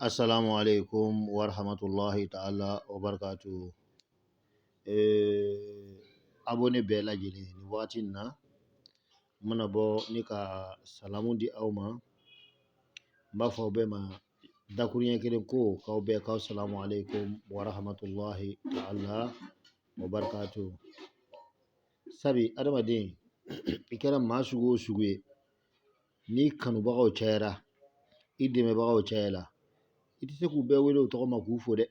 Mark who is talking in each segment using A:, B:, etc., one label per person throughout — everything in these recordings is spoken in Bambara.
A: Assalamu alaikum wa rahmatullahi ta'ala wa barakatuh. Abone bɛɛ lajɛlen ni waati in na mana bɔ ni ka salamu di aw ma. N b'a fɔ aw bɛɛ ma dakuruɲɛ kelen ko k'aw bɛɛ k'aw salamu alaikum wa rahmatullahi ta'ala wa barakatuh. Sabi adamaden i kɛra maa sugu o sugu ye ni kanubagaw cayara i dɛmɛbagaw cayara i tɛ se k'u bɛɛ wele o tɔgɔ ma k'u fo dɛ.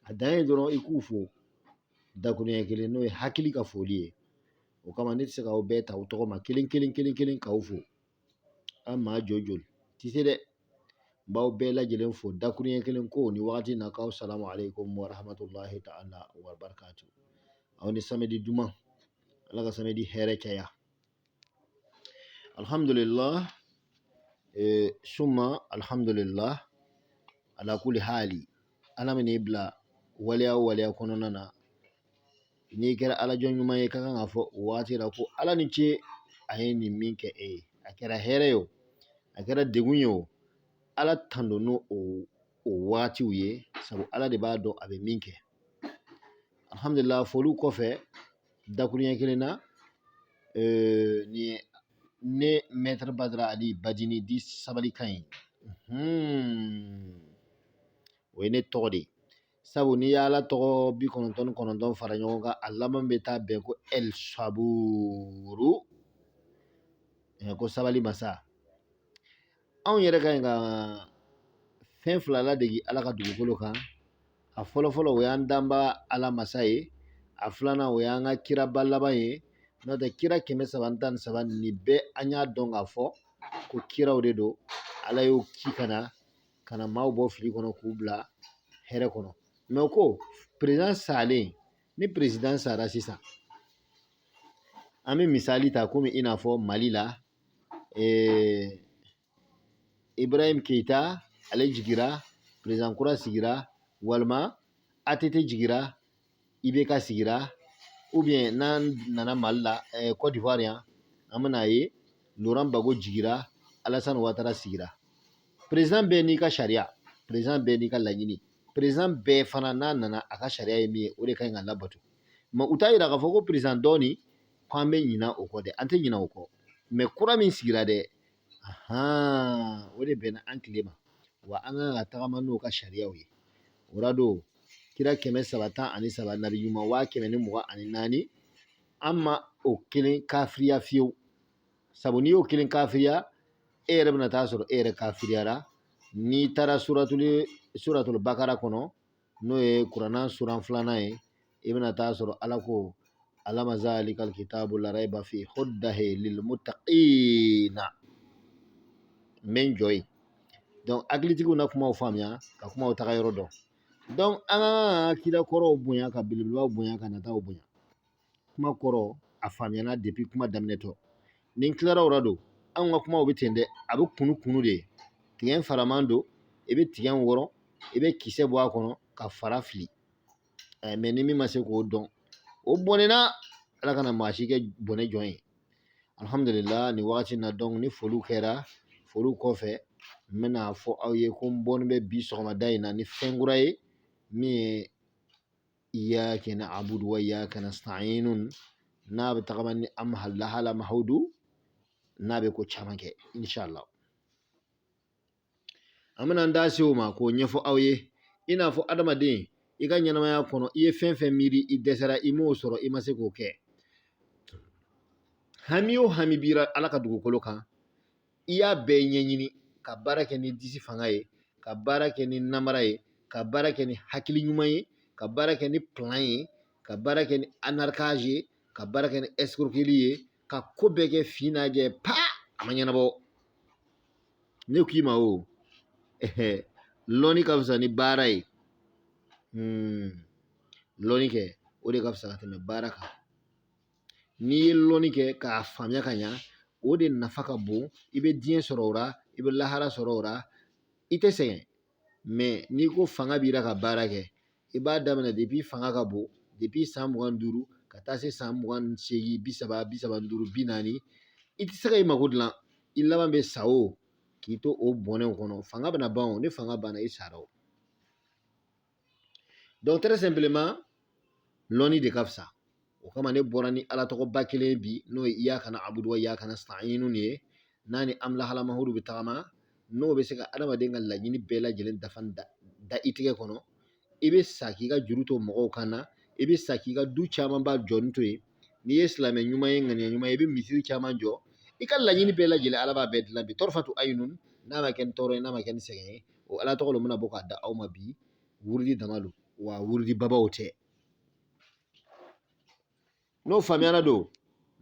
A: A dan ye dɔrɔn i k'u fo dakuruɲɛ kelen n'o ye hakili ka foli ye. O kama ne tɛ se k'aw bɛɛ ta o tɔgɔ ma kelen k'aw fo. An maa joli tɛ se dɛ. N b'aw bɛɛ lajɛlen fo dakuruɲɛ kelen ko ni wagati in na k'aw salamu alaikum wa rahmatullahi ta'ala wa barakatuh. Aw ni samedi duman Ala ka samedi hɛrɛ caya. Alhamdulillah summa alhamdulillah ala kulli hali ala min bila waliya kɔnɔna na n'i kɛra ala jɔn ɲuman ye ka kan ka fɔ o waati la ko ala ni ce a ye nin min kɛ e ye. A kɛra hɛrɛ ye o a kɛra degun ye o ala tando n'o o waatiw ye sabu ala de b'a dɔn a bɛ min kɛ. Alhamdulillah foliw kɔfɛ dakuruɲɛ kelen na nin ye ne maître Badara Ali Badini di sabali kan ye. O ye ne tɔgɔ de sabu n'i y'ala tɔgɔ 99 fara ɲɔgɔn kan a laban bɛ taa bɛn ko El Saburu ko sabali masa. Anw yɛrɛ ka ɲi ka fɛn fila ladegi ala ka dugukolo kan. A fɔlɔfɔlɔ o y'an danba ala masa ye. A filanan o y'an ka kiraba laban ye. N'o tɛ kira 313 nin bɛɛ an y'a dɔn k'a fɔ ko kiraw de don. Ala y'o ci ka na maaw bɔ fili kɔnɔ k'u bila hɛrɛ kɔnɔ. Mais o ko président salen ni président sara sisan an bɛ misali ta komi i n'a fɔ Mali la Ibrahim Keita ale jigira président kura sigira walima ATT jigira IBK sigira ou bien n'an nana Mali la Côte d'Ivoire yan an bɛna ye Laurent Gbagbo jigira Alassane Ouattara sigira. Président bɛɛ n'i ka sariya président bɛɛ n'i ka laɲini président bɛɛ fana n'a nana a ka sariya ye min ye o de ka ɲi ka labato. Mais u t'a yira k'a fɔ ko président dɔɔni k'an bɛ ɲina o kɔ dɛ an tɛ ɲina o kɔ. Mais kura min sigira dɛ o de bɛnna an tile ma wa an kan ka tagama n'o ka sariyaw ye. O la don kira 313 nabi ɲuman 124 an ma o kelen kafiriya fiyewu sabu n'i y'o kelen kafiriya e yɛrɛ bɛna taa sɔrɔ e yɛrɛ kafiriyara. N'i taara suratul bakara kɔnɔ n'o ye kuranna suran 2nan ye i bɛna taa sɔrɔ ala ko alama zalikal kitabu la raiba fi hudahi lil muttaqina n bɛ n jɔ yen. Donc hakilitigiw na kumaw faamuya ka kumaw taga yɔrɔ dɔn. Donc an ka kira kɔrɔw bonya ka belebelebaw bonya ka nataw bonya. Kuma kɔrɔ a faamuyana depuis kuma daminɛtɔ. Ni n tilara o la don anw ka kumaw bɛ ten dɛ a bɛ kunu de. Tigɛ faraman don i bɛ tigɛ wɔrɔ i bɛ kisɛ bɔ a kɔnɔ ka fara fili. Mais ni min ma se k'o dɔn o bɔnɛna ala kana maa si kɛ bɔnɛ jɔn ye. Alhamdulillah ni wagati in na donc ni foliw kɛra foliw kɔfɛ n bɛna fɔ aw ye ko n bɔnen bɛ bi sɔgɔmada in na ni fɛn kura ye min ye iyyaka na'budu wa iyyaka nasta'in n'a bɛ tagama ni an lahala mahawdu n'a bɛ ko caman kɛ inshallah. An bɛna an da se o ma k'o ɲɛfɔ aw ye i n'a fɔ adamaden i ka ɲɛnamaya kɔnɔ i ye fɛn fɛn miiri i dɛsɛra i m'o sɔrɔ i ma se k'o kɛ. Hami o hami bira ala ka dugukolo kan i y'a bɛɛ ɲɛɲini ka baara kɛ ni disi fanga ye ka baara kɛ ni namara ye ka baara kɛ ni hakili ɲuman ye ka baara kɛ ni plan ye ka baara kɛ ni anarkage ye ka baara kɛ ni escroquerie ye ka ko bɛɛ kɛ fin n'a jɛ a ma ɲɛnabɔ. Ne k'i ma o lɔnni ka fisa ni baara ye. Lɔnni kɛ o de ka fisa ka tɛmɛ baara kan. N'i ye lɔnni kɛ k'a faamuya ka ɲa o de nafa ka bon i bɛ diɲɛ sɔrɔ o la i bɛ lahara sɔrɔ o la i tɛ sɛgɛn. Mais n'i ko fanga b'i la ka baara kɛ i b'a daminɛ depuis fanga ka bon depuis san 25 ka taa se san 28 30 35 40 i tɛ se ka i mago dilan i laban bɛ sa o k'i to o bɔnɛw kɔnɔ fanga bɛna ban o, ni fanga banna i sara o. Donc très simplement lɔnni de ka fisa. O kama ne bɔra ni ala tɔgɔba kelen bi n'o ye iyaka na'budu wa iyaka nasta'inu ye, n'a ni an lahalamahudu bɛ tagama, n'o bɛ se ka adamaden ka laɲini bɛɛ lajɛlen dafa da i tigɛ kɔnɔ. I bɛ sa k'i ka juru to mɔgɔw kan na, i bɛ sa k'i ka du caman ba jɔni to yen. N'i ye silamɛ ɲuman ye ŋaniya ɲuman ye, i bɛ misiri caman jɔ, i ka laɲini bɛɛ lajɛlen ala b'a bɛɛ dilan bi. Tɔrɔfatu ayinun, n'a ma kɛ ni tɔɔrɔ ye, n'a ma kɛ ni sɛgɛn ye, o ala tɔgɔ lo bɛna bɔ k'a da aw ma bi, wurudi dama don wa wurudi babaw tɛ. N'o faamuyara don,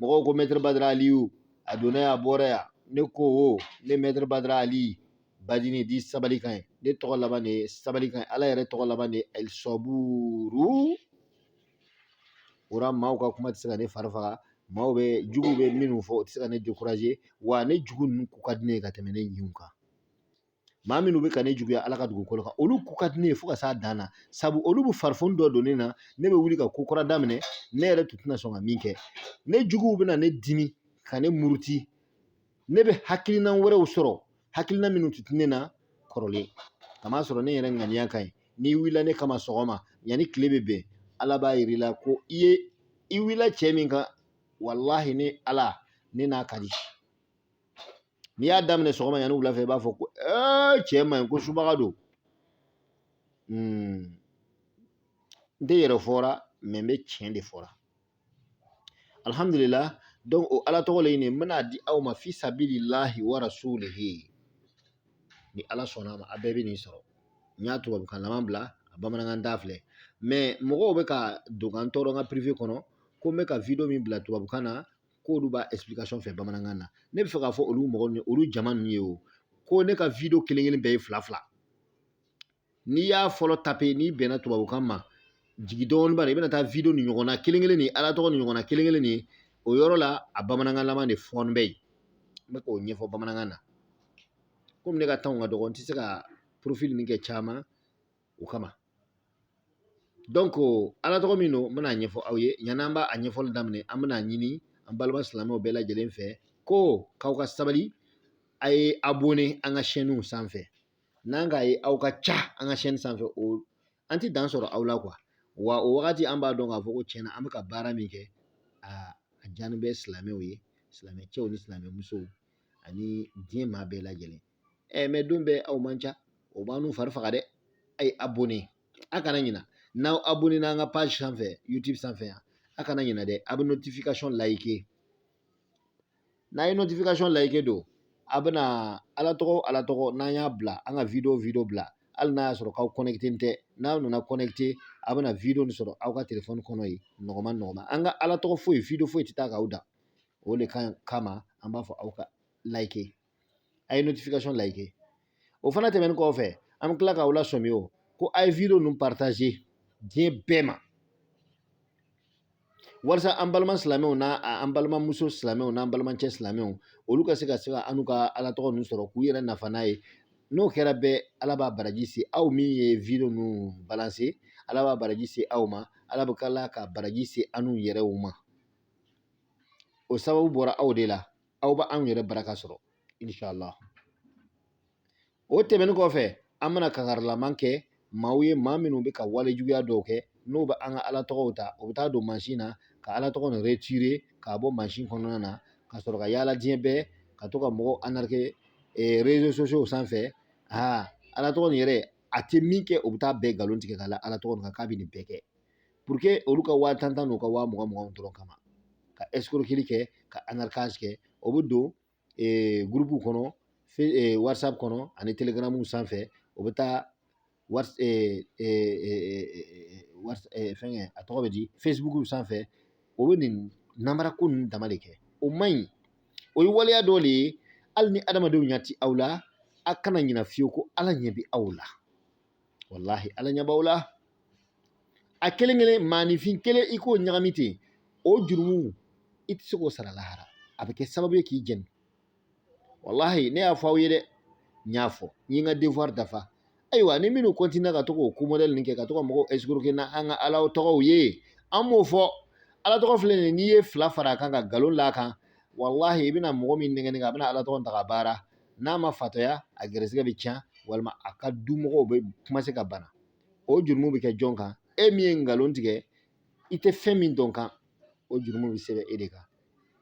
A: mɔgɔw ko Maître Badara Aliyu a donna yan a bɔra yan, ne ko o ne Maître Badara Ali Badini di sabali kan ye, ne tɔgɔ laban de ye sabali kan ye, ala yɛrɛ tɔgɔ laban de ye El Saburu. Ora maaw ka kuma tɛ se ka ne fari faga, maaw bɛ jugu bɛ minnu fɔ o tɛ se ka ne décourager, wa ne jugu ninnu ku ka di ne ye ka tɛmɛ ne ɲinw kan. Maa minnu bɛ ka ne juguya ala ka dugukolo kan, olu ku ka di ne ye fo ka s'a dan na, sabu olu bɛ farifoni dɔ don ne na, ne bɛ wuli ka ko kura daminɛ, ne yɛrɛ tun tɛna sɔn ka min kɛ. Ne juguw bɛna ne dimi ka ne muruti, ne bɛ hakilina wɛrɛw sɔrɔ, hakilina minnu tun tɛ ne na kɔrɔlen, kamaa sɔrɔ ne yɛrɛ ŋaniya ka ɲi. N'i wulila ne kama sɔgɔma yanni tile bɛ bɛn, ala b'a yir'i la ko i wulila cɛ min kan, wallahi ne ala ne n'a ka di. N'i y'a daminɛ sɔgɔma yanni wula fɛ i b'a fɔ ko cɛ man ɲi ko subaga don. N tɛ yɛrɛ fɔra mais n bɛ tiɲɛ de fɔra. Alhamdulillah, donc o ala tɔgɔ le ɲini n bɛna di aw ma fi sabilillahi wa rasulihi. Ni ala sɔnna a ma a bɛɛ bɛ nin sɔrɔ. N y'a tubabukan laban bila a bamanankan da filɛ, mais mɔgɔw bɛ ka don ka n tɔɔrɔ n ka privé kɔnɔ ko n bɛ ka video min bila tubabukan na k'olu b'a explication fɛ bamanankan na. Ne bɛ fɛ k'a fɔ olu mɔgɔ olu jama ninnu ye o, ko ne ka video kelen kelen bɛɛ ye fila fila. N'i y'a fɔlɔ taper n'i bɛnna tubabukan ma, jigi dɔɔnin b'a la, i bɛna taa video ni ɲɔgɔn na kelen kelen ni ala tɔgɔ ni ɲɔgɔn na kelen kelen ni o yɔrɔ la a bamanankan laban de fɔɔni bɛ yen. N bɛ k'o ɲɛfɔ bamanankan na. Komi ne ka temps ka dɔgɔ n tɛ se ka profil nin kɛ caman o kama. Donc ala tɔgɔ min don n bɛna ɲɛfɔ aw ye, yanni an b'a ɲɛfɔli daminɛ an bɛna ɲini an balima silamɛw bɛɛ lajɛlen fɛ ko k'aw ka sabali, a ye abonné an ka chaîne sanfɛ. N'an k'a ye aw ka ca an ka chaîne sanfɛ, o an tɛ dan sɔrɔ aw la quoi. Wa o wagati an b'a dɔn k'a fɔ ko tiɲɛna an bɛ ka baara min kɛ a diyani bɛ silamɛw ye, silamɛ cɛw ni silamɛ musow ani diɲɛ maa bɛɛ lajɛlen. Mais don bɛɛ aw man ca, o b'an n'u fari faga dɛ. A ye abonné, a kana ɲina. N'aw abonné n'an ka page sanfɛ YouTube sanfɛ yan, a kana ɲina dɛ, a bɛ notification liker. N'a ye notification liker don, a bɛna ala tɔgɔ n'an y'a bila an ka video bila, hali n'a y'a sɔrɔ k'aw connecté tɛ, n'aw nana connecté a bɛna video nin sɔrɔ aw ka téléphone kɔnɔ yen nɔgɔma. An ka ala tɔgɔ foyi video foyi tɛ taa k'aw da. O de kama an b'a fɔ aw ka liker, a ye notification liker. O fana tɛmɛnen kɔfɛ an bɛ tila k'aw lasɔmi o ko a ye video ninnu partager diɲɛ bɛɛ ma. Walasa an balima silamɛw n'an balimamuso silamɛw n'an balimacɛ silamɛw olu ka se ka an n'u ka ala tɔgɔ ninnu sɔrɔ k'u yɛrɛ nafa n'a ye. N'o kɛra bɛɛ ala b'a baraji se aw min ye video ninnu balancer, ala b'a baraji se aw ma, ala bɛ kila ka baraji se an n'u yɛrɛw ma. O sababu bɔra aw de la, aw bɛ anw yɛrɛ baraka sɔrɔ inshallah. O tɛmɛnen kɔfɛ an bɛna kankarilaman kɛ maaw ye maa minnu bɛ ka wale juguya dɔw kɛ n'o bɛ an ka ala tɔgɔw ta, o bɛ taa don mansin na ka ala tɔgɔ nin retirer k'a bɔ mansin kɔnɔna na ka sɔrɔ ka yaala diɲɛ bɛɛ ka to ka mɔgɔw arnaquer réseaux sociaux sanfɛ. Ala tɔgɔ nin yɛrɛ a tɛ min kɛ o bɛ taa bɛɛ nkalon tigɛ k'a la ala tɔgɔ nin kan k'a bɛ nin bɛɛ kɛ pour que olu ka 10,000 n'u ka 20,000 dɔrɔn kama, ka escroquerie kɛ ka arnaquage kɛ. O bɛ don groupe kɔnɔ, WhatsApp kɔnɔ ani Telegram sanfɛ, o bɛ taa fɛngɛ a tɔgɔ bɛ di Facebook sanfɛ, o bɛ nin namara ko ninnu dama de kɛ. O man ɲi, o ye waleya dɔ de ye hali ni adamadenw ɲɛ tɛ aw la, a kana ɲina fiyewu ko ala ɲɛ bɛ aw la. Wallahi ala ɲɛ b'aw la. A kelen kelen maanifin kelen i k'o ɲagami ten, o jurumu i tɛ se k'o sara lahara, a bɛ kɛ sababu ye k'i jɛni. Wallahi ne y'a fɔ aw ye dɛ, n y'a fɔ n ye n ka devoir dafa. Ayiwa ni minnu continue ka to k'o ko modèle nin kɛ ka to ka mɔgɔw escroquer n'an ka ala tɔgɔw ye, an m'o fɔ. Ala tɔgɔ filɛ nin n'i ye 2 fara a kan ka nkalon l'a kan, wallahi i bɛna mɔgɔ min nɛgɛ a bɛna ala tɔgɔ ta ka baara, n'a ma fatɔya a gɛrɛsɛgɛ bɛ tiɲɛ walima a ka dumɔgɔw bɛ commencer ka bana o jurumu bɛ kɛ jɔn kan e min ye nkalon tigɛ i tɛ fɛn min dɔn kan o jurumu bɛ sɛbɛn e de kan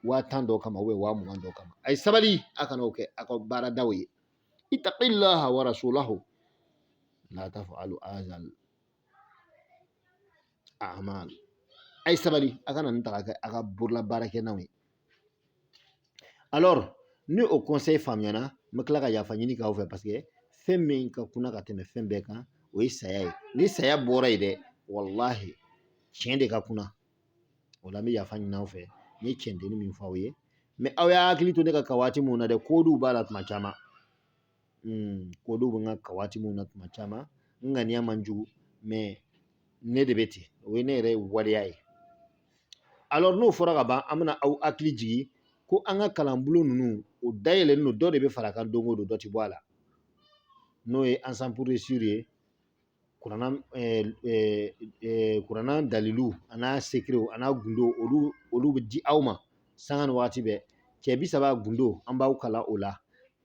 A: 10,000 dɔ kama 20,000 dɔ kama a ye sabali a kana o kɛ a ka baaradaw ye ittaqillaha wa rasulahu la taf'alu azal a'mal a ye sabali a kana nin ta ka kɛ a ka borola baarakɛlaw ye alors ni o conseil faamuyana n bɛ tila ka yafa ɲini k'aw fɛ parce que fɛn min ka kunna ka tɛmɛ fɛn bɛɛ kan o ye saya ye ni saya bɔra yen dɛ wallahi tiɲɛ de ka kunna o la n bɛ yafa ɲini aw fɛ n ye tiɲɛdenni min fɔ aw ye mais aw y'a hakili to ne ka waati mun na dɛ koduw b'a la tuma caman koduw bɛ n ka waati mun na tuma caman n ŋaniya man jugu mais ne de bɛ ten o ye ne yɛrɛ waleya ye alors n'o fɔra ka ban an bɛna aw hakili jigin ko an ka kalanbulon ninnu o dayɛlɛlen don dɔ de bɛ fara kan don o don dɔ tɛ bɔ a la n'o ye ensemble pour réussir ye kuranna dalilu a n'a secret a n'a gundo olu bɛ di aw ma sanga ni waati bɛɛ cɛ 30 gundo an b'aw kalan o la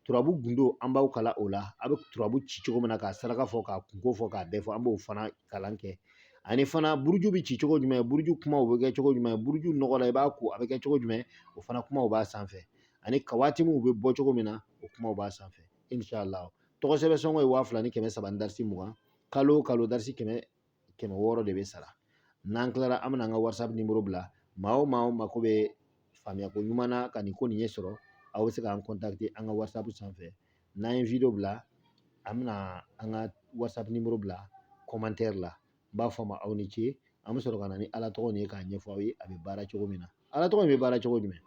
A: turabu gundo an b'aw kalan o la a bɛ turabu ci cogo min na k'a saraka fɔ k'a kunko fɔ k'a bɛɛ fɔ an b'o fana kalan kɛ ani fana buruju bɛ ci cogo jumɛn buruju kumaw bɛ kɛ cogo jumɛn buruju nɔgɔ la i b'a ko a bɛ kɛ cogo jumɛn o fana kumaw b'a sanfɛ ani kawatimuw bɛ bɔ cogo min na o kumaw b'a sanfɛ inshallah tɔgɔ sɛbɛn sɔngɔ ye 2,320 darisi 20 kalo o kalo darisi 100 de bɛ sara n'an tilara an bɛna an ka whatsapp nimero bila maa o maa mako bɛ faamuyako ɲuman na ka nin ko nin ɲɛ sɔrɔ aw bɛ se k'an contacter an ka whatsapp sanfɛ n'an ye video bila an bɛna an ka whatsapp nimero bila commentaire la n b'a fɔ ma aw ni ce an bɛ sɔrɔ ka na ni ala tɔgɔ nin ye k'a ɲɛfɔ aw ye a bɛ baara cogo min na ala tɔgɔ in bɛ baara cogo jumɛn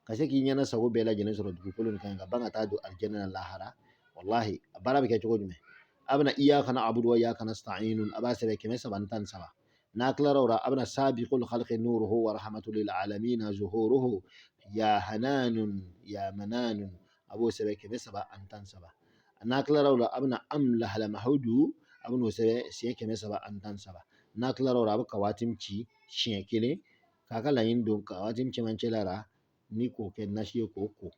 A: ka se k'i ɲɛna sago bɛɛ lajɛlen sɔrɔ dugukolo nin kan ka ban ka taa don alijɛnɛ na lahara wallahi a baara bɛ kɛ cogo jumɛn a bɛna iyaka na'budu wa iyaka nasta'inun a b'a sɛbɛn 313 n'a tilara o la a bɛna sabiqul khalqi nuruhu wa rahmatul lil alamin zuhuruhu ya hananun ya mananun a b'o sɛbɛn 313 n'a tilara o la a bɛna amlahal mahudu a bɛna o sɛbɛn siɲɛ 313 n'a tilara o la a bɛ kawatim ci siɲɛ 1 k'a ka laɲini don kawatim cɛmancɛla la ni k'o kɛ nasi ye k'o ko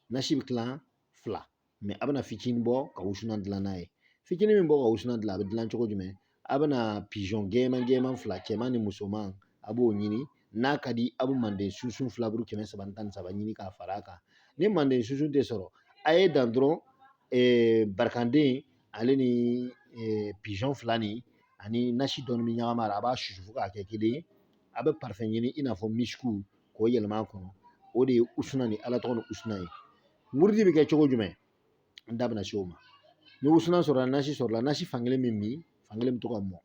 A: nasi bɛ tilan 2 mais a bɛna fitinin bɔ ka wusulan dilan n'a ye fitinin min bɔ ka wusulan dilan a bɛ dilan cogo jumɛn a bɛna pigeon gɛnman 2 cɛman ni musoman a b'o ɲini n'a ka di a bɛ manden sunsun filaburu 313 ɲini k'a fara a kan ni manden sunsun tɛ sɔrɔ a ye dan dɔrɔn barikanden ale ni pigeon 2 nin ani nasi dɔɔni bɛ ɲagami a la a b'a susu fo k'a kɛ kelen ye a bɛ parfum ɲini i n'a fɔ misiku k'o yɛlɛma a kɔnɔ o de ye usuna ni ala tɔgɔ ni usuna ye wurudi bɛ kɛ cogo jumɛn n da bɛna se o ma ni wusulan sɔrɔla nasi fankelen min min fankelen bɛ to ka mɔn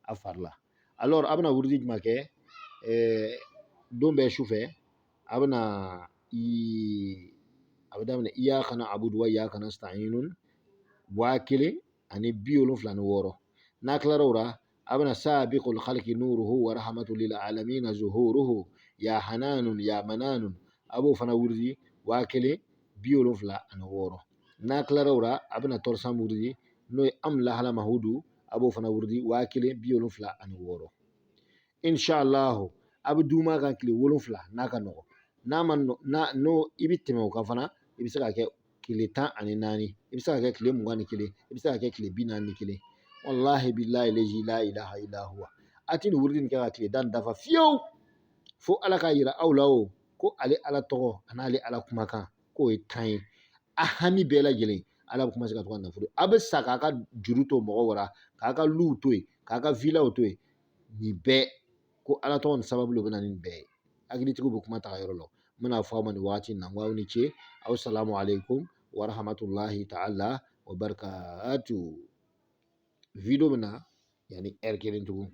A: a fari la alors a bɛna wurudi jumɛn kɛ don bɛɛ su fɛ a bɛna a bɛ daminɛ iyaka na'budu wa iyaka nasta'inun 1000 ani 76 n'a tilara o la a bɛna sabiqul khalqi nuruhu wa rahmatul lil alamin zuhuruhu ya hananun ya mananun a b'o fana wurudi 1076 n'a tilara o la a bɛna tɔrɔsan wurudi n'o ye amlahala mahudu a b'o fana wurudi 1076 inshallah a bɛ d'uma kan tile 7 n'a ka nɔgɔ n'o i bɛ tɛmɛ o kan fana i bɛ se ka kɛ tile 14 i bɛ se ka kɛ tile 21 i bɛ se ka kɛ tile 41 wallahi billahi la ilaha illa huwa a tɛ nin wurudi nin kɛ ka tile 10 dafa fiyewu fo ala k'a yira aw la o ko ale ala tɔgɔ a n'ale ala kumakan k'o ye 10 ye a hami bɛɛ lajɛlen ala bɛ commencer ka to ka nafolo a bɛ sa k'a ka juru to mɔgɔ wɛrɛ k'a ka luw to yen k'a ka villaw to yen nin bɛɛ ko ala tɔgɔ nin sababu de bɛ na nin bɛɛ ye hakilitigiw bɛ kuma ta yɔrɔ la n bɛna fɔ aw ma nin waati in na n ko aw ni ce aw salamu alaikum wa rahmatulahi ta'ala wa barakatuh video bɛ na yanni heure 1 tugun